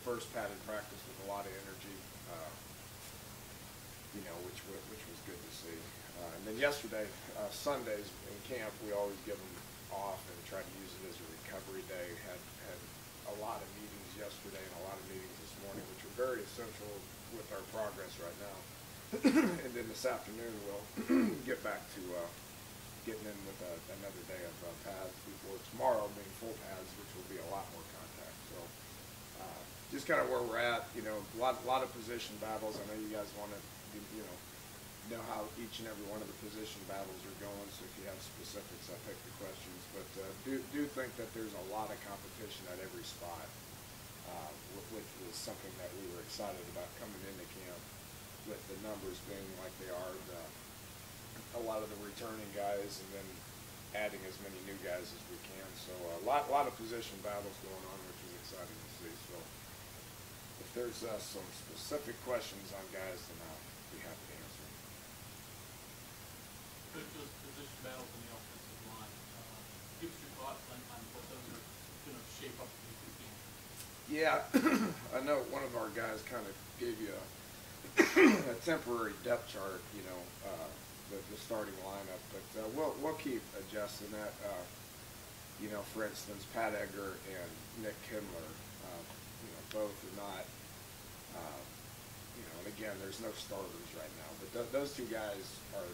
first padded practice with a lot of energy, which was good to see. And then yesterday, Sundays in camp, we always give them off and try to use it as a recovery day. Had a lot of meetings yesterday and a lot of meetings this morning, which are very essential with our progress right now. And then this afternoon, we'll get back to getting in with another day of pads before tomorrow being full pads, which will be a lot more contact. So just kind of where we're at, a lot of position battles. I know you guys want to, know how each and every one of the position battles are going. So if you have specifics, I'll take the questions. But do think that there's a lot of competition at every spot, which was something that we were excited about coming into camp, with the numbers being like they are, a lot of the returning guys, and then adding as many new guys as we can. So a lot of position battles going on, which is exciting to see. So if there's some specific questions on guys, then I'll be happy to answer. Those position battles in the offensive line, give us your thoughts on what those are going to shape up to be for the game. Yeah, I know one of our guys kind of gave you a temporary depth chart, the starting lineup, but we'll keep adjusting that. For instance, Pat Egger and Nick Kindler, both are not, and again, there's no starters right now, but those two guys are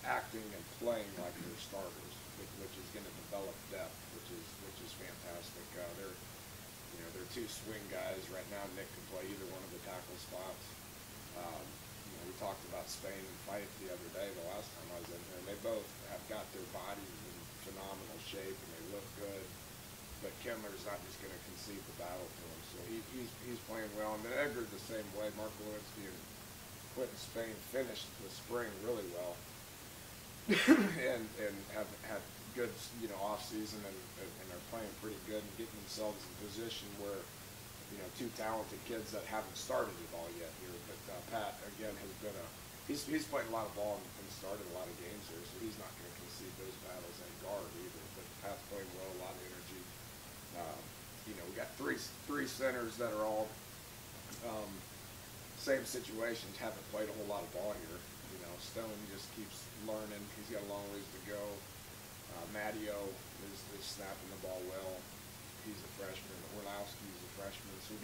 acting and playing like they're starters, which is going to develop depth, which is fantastic. They're two swing guys right now. Nick can play either one of the tackle spots. We talked about Spain and Fife the other day, the last time I was in here, and they both have got their bodies in phenomenal shape and they look good. But Kindler's not just going to concede the battle to him, so he's playing well. And then Edgar the same way. Mark Lewinsky and Quentin Spain finished the spring really well, and have had good off season and are playing pretty good and getting themselves in position where two talented kids that haven't started it all yet here. But Pat again has been he's played a lot of ball and started a lot of games here, so he's not going to concede those battles at guard either. But Pat's playing well, a lot of energy. We got three centers that are all same situations, haven't played a whole lot of ball here. Stone just keeps learning. He's got a long ways to go. Matteo is snapping the ball well. He's a freshman. Orlowski's a freshman. So we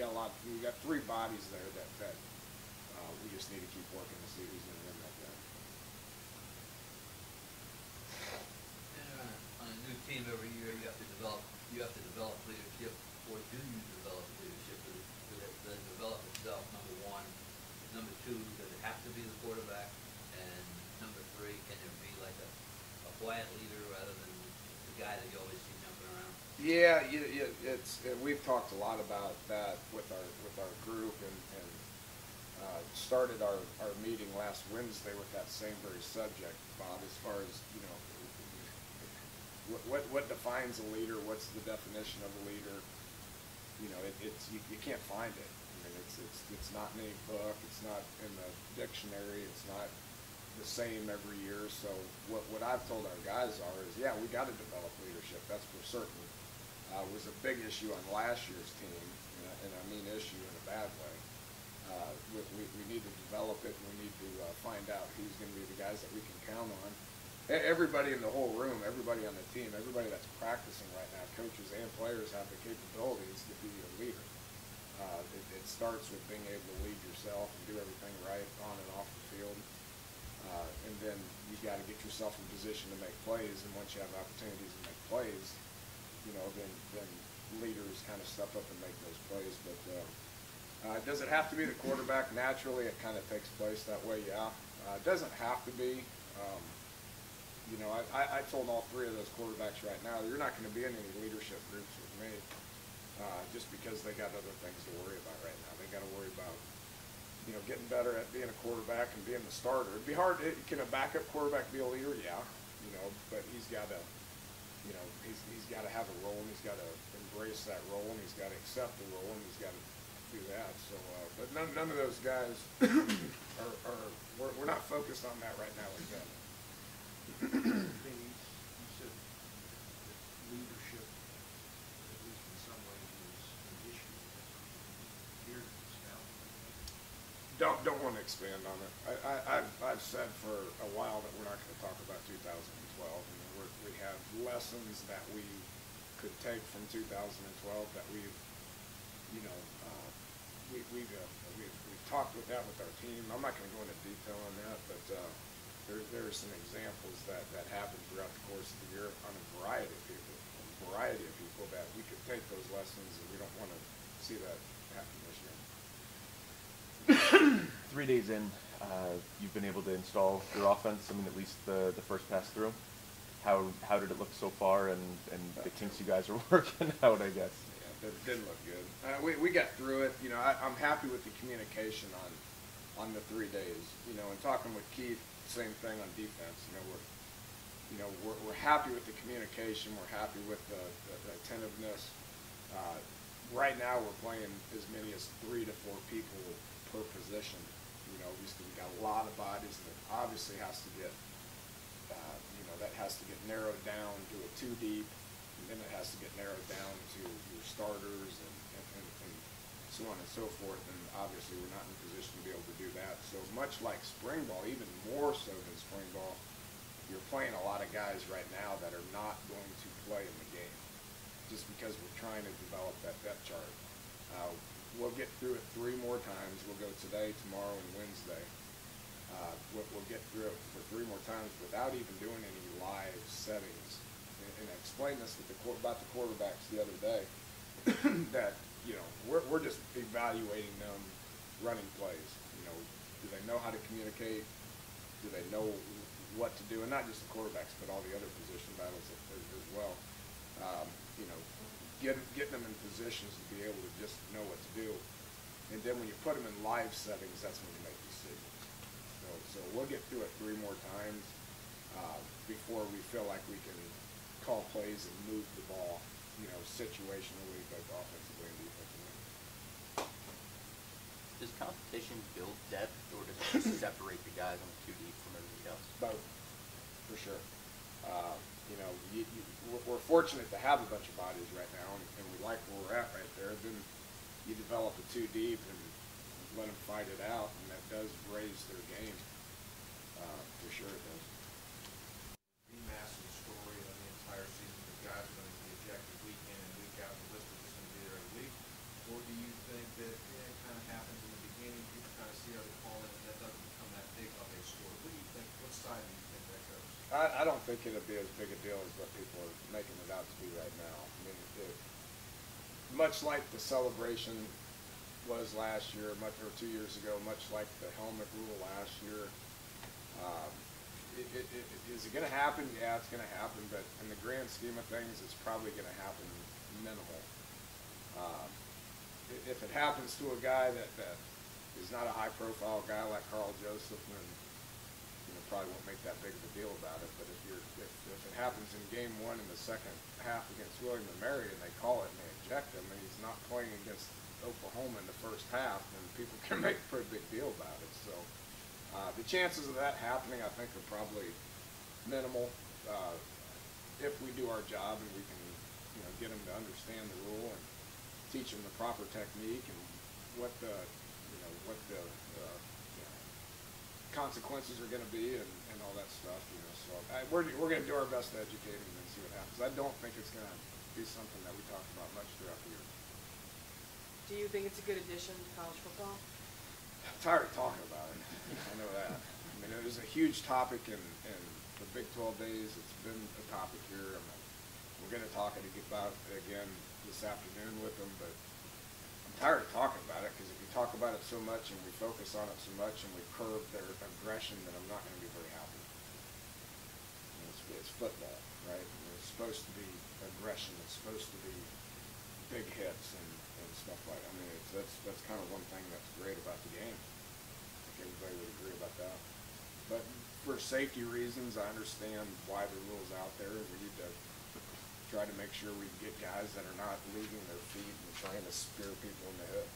got three bodies there that we just need to keep working to see who's going to win that game. On a new team every year, you have to develop leadership, or do you develop leadership? Does it develop itself? Number one. Number two, does it have to be the quarterback? And number three, can there be like a quiet leader rather than the guy that you always see jumping around? Yeah, we've talked a lot about that with our group, and started our meeting last Wednesday with that same very subject, Bob, as far as what defines a leader, what's the definition of a leader. You can't find it. I mean, it's not in any book, it's not in the dictionary, it's not the same every year. So what I've told our guys is, we got to develop leadership, that's for certain. It was a big issue on last year's team, and I mean issue in a bad way. We need to develop it, and we need to find out who's going to be the guys that we can count on. Everybody in the whole room, everybody on the team, everybody that's practicing right now, coaches and players, have the capabilities to be a leader. It starts with being able to lead yourself and do everything right on and off the field. And then you got to get yourself in position to make plays, and once you have opportunities to make plays, then leaders kind of step up and make those plays. But does it have to be the quarterback? Naturally, it kind of takes place that way, yeah. It doesn't have to be. I told all three of those quarterbacks right now, you're not going to be in any leadership groups with me, just because they got other things to worry about right now. They got to worry about, getting better at being a quarterback and being the starter. It'd be hard. Can a backup quarterback be a leader? Yeah, but he's got to, he's got to have a role, and he's got to embrace that role, and he's got to accept the role, and he's got to do that. So, but none of those guys we're not focused on that right now with them. You said that leadership, at least in some ways, is an issue. don't want to expand on it. I've said for a while that we're not going to talk about 2012. I mean, we have lessons that we could take from 2012 that we've, you know, we've talked with that with our team. I'm not going to go into detail on that, but there are some examples that happen throughout the course of the year on a variety of people that we could take those lessons, and we don't want to see that happen this year. 3 days in, you've been able to install your offense. I mean, at least the first pass through. How did it look so far, and the kinks you guys are working out, I guess? Yeah, it did look good. We got through it. You know, I'm happy with the communication on the 3 days. You know, and talking with Keith, same thing on defense. You know, we're happy with the communication. We're happy with the attentiveness. Right now, we're playing as many as 3 to 4 people per position. You know, we got a lot of bodies, and it obviously has to get, you know, that has to get narrowed down to a 2 deep, and then it has to get narrowed down to your starters and so on and so forth. And obviously, we're not in a position to be able to do that. So much like spring ball, even more so than spring ball, you're playing a lot of guys right now that are not going to play in the game, just because we're trying to develop that depth chart. We'll get through it 3 more times. We'll go today, tomorrow, and Wednesday. We'll get through it for 3 more times without even doing any live settings. And I explained this about the quarterbacks the other day, that, you know, we're just evaluating them running plays. You know, do they know how to communicate? Do they know what to do? And not just the quarterbacks, but all the other position battles as well. You know, getting them in positions to be able to just know what to do. And then when you put them in live settings, that's when you make decisions. So we'll get through it 3 more times before we feel like we can call plays and move the ball, you know, situationally, both offensively and defensively. Does competition build depth, or does it separate the guys on the 2 deep from everybody else? Both, for sure. You know, we're fortunate to have a bunch of bodies right now, and we like where we're at right there. Then you develop a 2 deep and let them fight it out, and that does raise their game. For sure it does. The massive story of the entire season, the guys are going to be ejected week in and week out. The list is just going to be there every week. Or do you think that it kind of happens in the beginning, people kind of see how they call it, and that doesn't become that big of a story? What do you think? What side do you think that goes? I don't think it'll be as big a deal as what people are making it out to be right now. I mean, much like the celebration was last year, or 2 years ago, much like the helmet rule last year. Is it going to happen? Yeah, it's going to happen, but in the grand scheme of things, it's probably going to happen minimal. If it happens to a guy that is not a high-profile guy like Carl Joseph, then probably won't make that big of a deal about it. But if it happens in game 1 in the second half against William & Mary, and they call it and they eject him, and he's not playing against Oklahoma in the first half, then people can make a pretty big deal about it. So the chances of that happening, I think, are probably minimal if we do our job and we can, get them to understand the rule and teach them the proper technique and what the consequences are going to be and all that stuff. So we're going to do our best to educate them and see what happens. I don't think it's going to be something that we talk about much throughout the year. Do you think it's a good addition to college football? I'm tired of talking about it. I know that. I mean, it was a huge topic in the Big 12 days. It's been a topic here. We're going to talk about it again this afternoon with them, but I'm tired of talking about it, because if we talk about it so much and we focus on it so much and we curb their aggression, then I'm not going to be very happy. It's football, right? It's supposed to be aggression. It's supposed to be big hits and stuff like that. I mean, that's kind of one thing that's great about the game. I think everybody would agree about that. But for safety reasons, I understand why the rule's out there. We need to try to make sure we get guys that are not leaving their feet and trying to spear people in the head.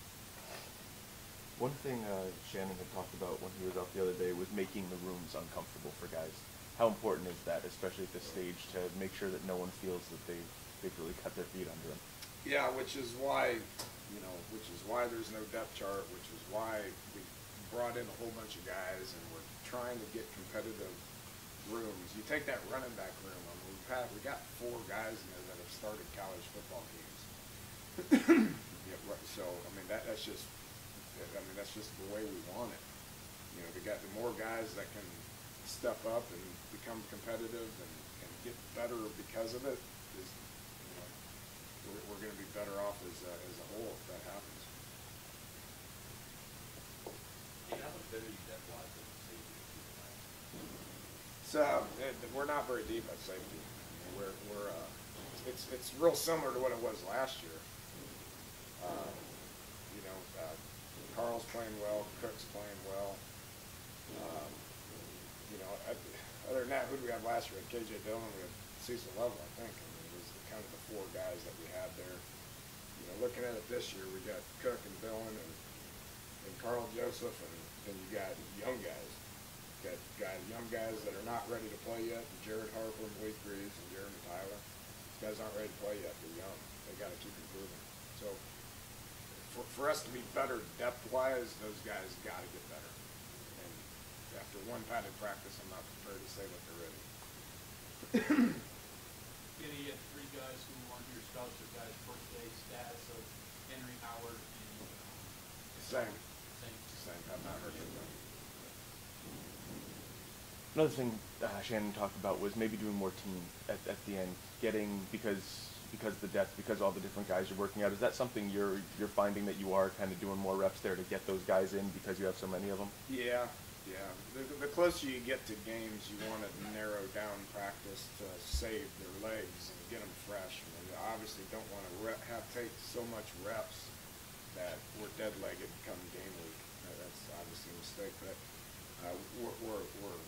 One thing Shannon had talked about when he was out the other day was making the rooms uncomfortable for guys. How important is that, especially at this stage, to make sure that no one feels that they've really cut their feet under them? Yeah, which is why there's no depth chart, which is why we brought in a whole bunch of guys, and we're trying to get competitive rooms. You take that running back room. I mean, we got 4 guys in there that have started college football games. Yeah, so I mean that's just the way we want it. You know, we got the more guys that can step up and become competitive and get better because of it. Is, you know, we're going to be better off as a whole if that happens. How much better you depth wise than the safety? So we're not very deep at safety. I mean, it's real similar to what it was last year. You know, Carl's playing well, Cook's playing well. You know, other than that, who do we have last year? We had KJ Dillon, we had Cecil Lovell, I think. I mean, it was kind of the 4 guys that we had there. You know, looking at it this year, we got Cook and Dillon and Carl Joseph, and then you got young guys. You got young guys that are not ready to play yet, and Jared Harper, Malik Reeves, and Jeremy Tyler. These guys aren't ready to play yet. They're young. They got to keep improving. So for us to be better depth-wise, those guys got to get better. And after one padded practice, I'm not prepared to say that they're ready. You had 3 guys who won your scholarship guys first day status of Henry Howard and Same. Same. I've not heard from them. Another thing Shannon talked about was maybe doing more team at the end, because the depth, because all the different guys you're working out. Is that something you're finding that you are kind of doing more reps there to get those guys in because you have so many of them? Yeah. The closer you get to games, you want to narrow down practice to save their legs and get them fresh. I mean, you obviously don't want to take so much reps that we're dead-legged come game week. That's obviously a mistake, but we're